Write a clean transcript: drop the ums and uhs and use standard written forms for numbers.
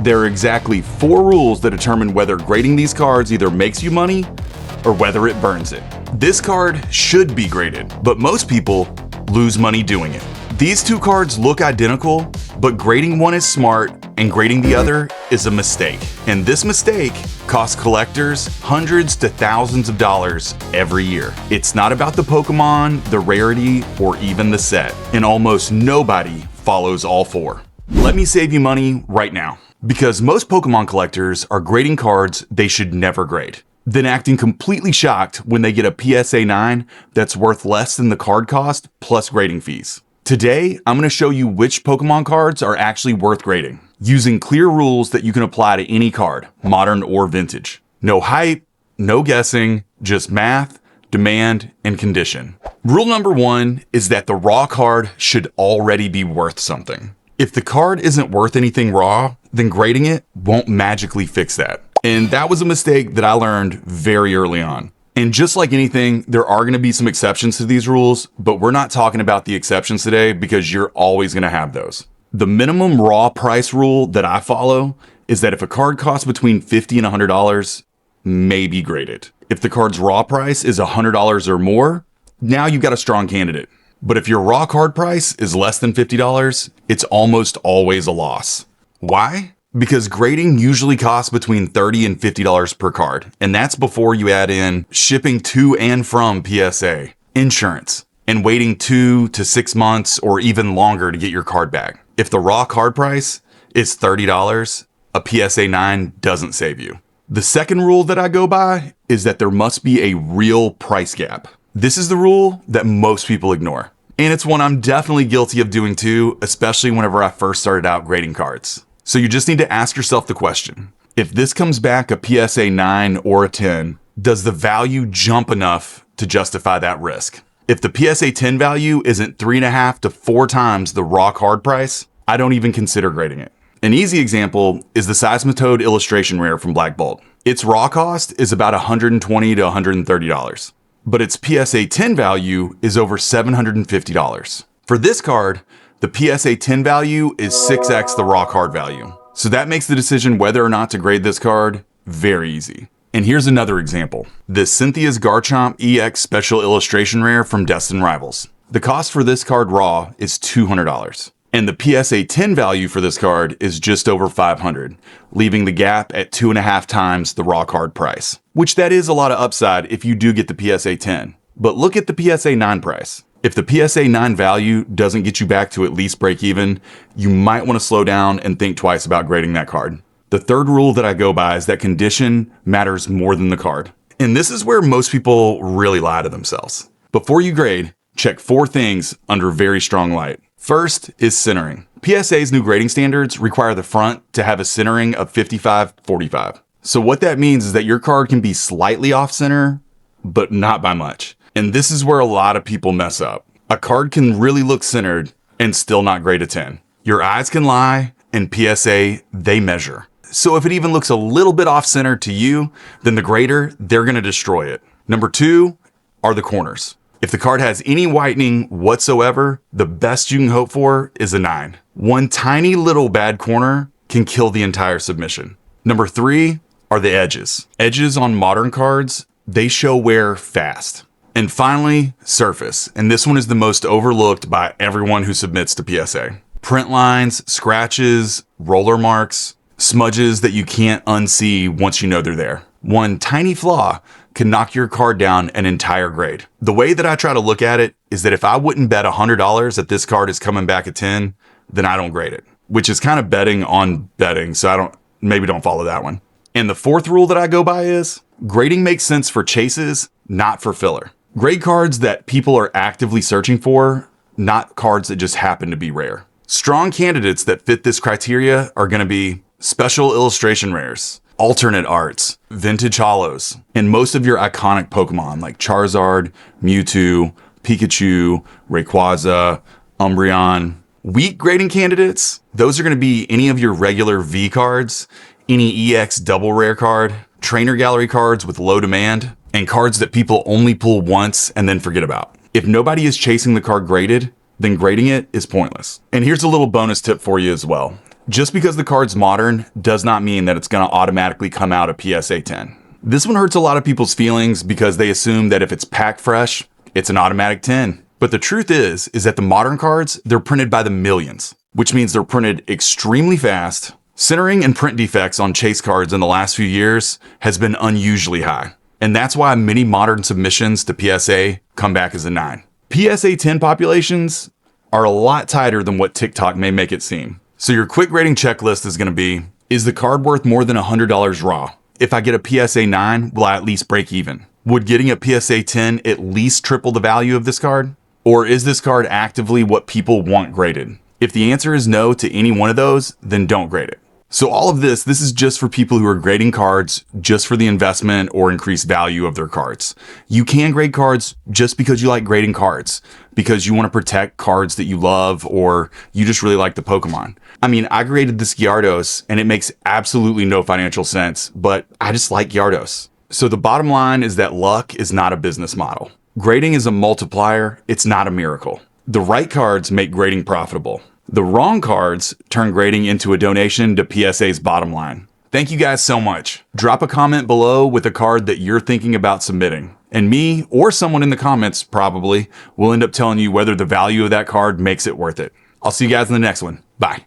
There are exactly 4 rules that determine whether grading these cards either makes you money or whether it burns it. This card should be graded, but most people lose money doing it. These 2 cards look identical, but grading one is smart and grading the other is a mistake. And this mistake costs collectors hundreds to thousands of dollars every year. It's not about the Pokemon, the rarity, or even the set. And almost nobody follows all 4. Let me save you money right now. Because most Pokemon collectors are grading cards they should never grade, then acting completely shocked when they get a PSA 9 that's worth less than the card cost plus grading fees. Today, I'm going to show you which Pokemon cards are actually worth grading, using clear rules that you can apply to any card, modern or vintage. No hype, no guessing, just math, demand, and condition. Rule number 1 is that the raw card should already be worth something. If the card isn't worth anything raw, then grading it won't magically fix that. And that was a mistake that I learned very early on. And just like anything, there are going to be some exceptions to these rules, but we're not talking about the exceptions today because you're always going to have those. The minimum raw price rule that I follow is that if a card costs between $50 and $100, maybe grade it. If the card's raw price is $100 or more, now you've got a strong candidate. But if your raw card price is less than $50, it's almost always a loss. Why? Because grading usually costs between $30 and $50 per card, and that's before you add in shipping to and from PSA, insurance, and waiting 2 to 6 months or even longer to get your card back. If the raw card price is $30, a PSA 9 doesn't save you. The second rule that I go by is that there must be a real price gap. This is the rule that most people ignore, and it's one I'm definitely guilty of doing too, especially whenever I first started out grading cards. So you just need to ask yourself the question, if this comes back a PSA 9 or a 10, does the value jump enough to justify that risk? If the PSA 10 value isn't 3.5 to 4 times the raw card price, I don't even consider grading it. An easy example is the Seismitoad illustration rare from Black Bolt. Its raw cost is about $120 to $130, but its PSA 10 value is over $750. For this card, the PSA 10 value is 6x the raw card value. So that makes the decision whether or not to grade this card very easy. And here's another example. The Cynthia's Garchomp EX Special Illustration Rare from Destined Rivals. The cost for this card raw is $200. And the PSA 10 value for this card is just over $500, leaving the gap at 2.5 times the raw card price. Which that is a lot of upside if you do get the PSA 10. But look at the PSA 9 price. If the PSA 9 value doesn't get you back to at least break even, you might want to slow down and think twice about grading that card. The third rule that I go by is that condition matters more than the card. And this is where most people really lie to themselves. Before you grade, check 4 things under very strong light. First is centering. PSA's new grading standards require the front to have a centering of 55-45. So what that means is that your card can be slightly off center, but not by much. And this is where a lot of people mess up. A card can really look centered and still not grade a 10. Your eyes can lie, and PSA, they measure. So if it even looks a little bit off center to you, then the grader, they're gonna destroy it. Number 2 are the corners. If the card has any whitening whatsoever, the best you can hope for is a 9. One tiny little bad corner can kill the entire submission. Number 3 are the edges. Edges on modern cards, they show wear fast. And finally, surface. And this one is the most overlooked by everyone who submits to PSA. Print lines, scratches, roller marks, smudges that you can't unsee once you know they're there. One tiny flaw can knock your card down an entire grade. The way that I try to look at it is that if I wouldn't bet $100 that this card is coming back a 10, then I don't grade it, which is kind of betting on betting. So maybe don't follow that one. And the fourth rule that I go by is grading makes sense for chases, not for filler. Grade cards that people are actively searching for, not cards that just happen to be rare. Strong candidates that fit this criteria are going to be special illustration rares, alternate arts, vintage hollows, and most of your iconic Pokemon like Charizard, Mewtwo, Pikachu, Rayquaza, Umbreon. Weak grading candidates, those are going to be any of your regular V cards, any EX double rare card, trainer gallery cards with low demand, and cards that people only pull once and then forget about. If nobody is chasing the card graded, then grading it is pointless. And here's a little bonus tip for you as well. Just because the card's modern does not mean that it's going to automatically come out a PSA 10. This one hurts a lot of people's feelings because they assume that if it's pack fresh, it's an automatic 10. But the truth is that the modern cards, they're printed by the millions, which means they're printed extremely fast. Centering and print defects on chase cards in the last few years has been unusually high. And that's why many modern submissions to PSA come back as a 9. PSA 10 populations are a lot tighter than what TikTok may make it seem. So your quick grading checklist is going to be, is the card worth more than $100 raw? If I get a PSA 9, will I at least break even? Would getting a PSA 10 at least triple the value of this card? Or is this card actively what people want graded? If the answer is no to any one of those, then don't grade it. So all of this is just for people who are grading cards just for the investment or increased value of their cards. You can grade cards just because you like grading cards, because you want to protect cards that you love, or you just really like the Pokemon. I mean, I graded this Gyarados and it makes absolutely no financial sense, but I just like Gyarados. So the bottom line is that luck is not a business model. Grading is a multiplier, it's not a miracle. The right cards make grading profitable. The wrong cards turn grading into a donation to PSA's bottom line. Thank you guys so much. Drop a comment below with a card that you're thinking about submitting. And me, or someone in the comments probably, will end up telling you whether the value of that card makes it worth it. I'll see you guys in the next one. Bye.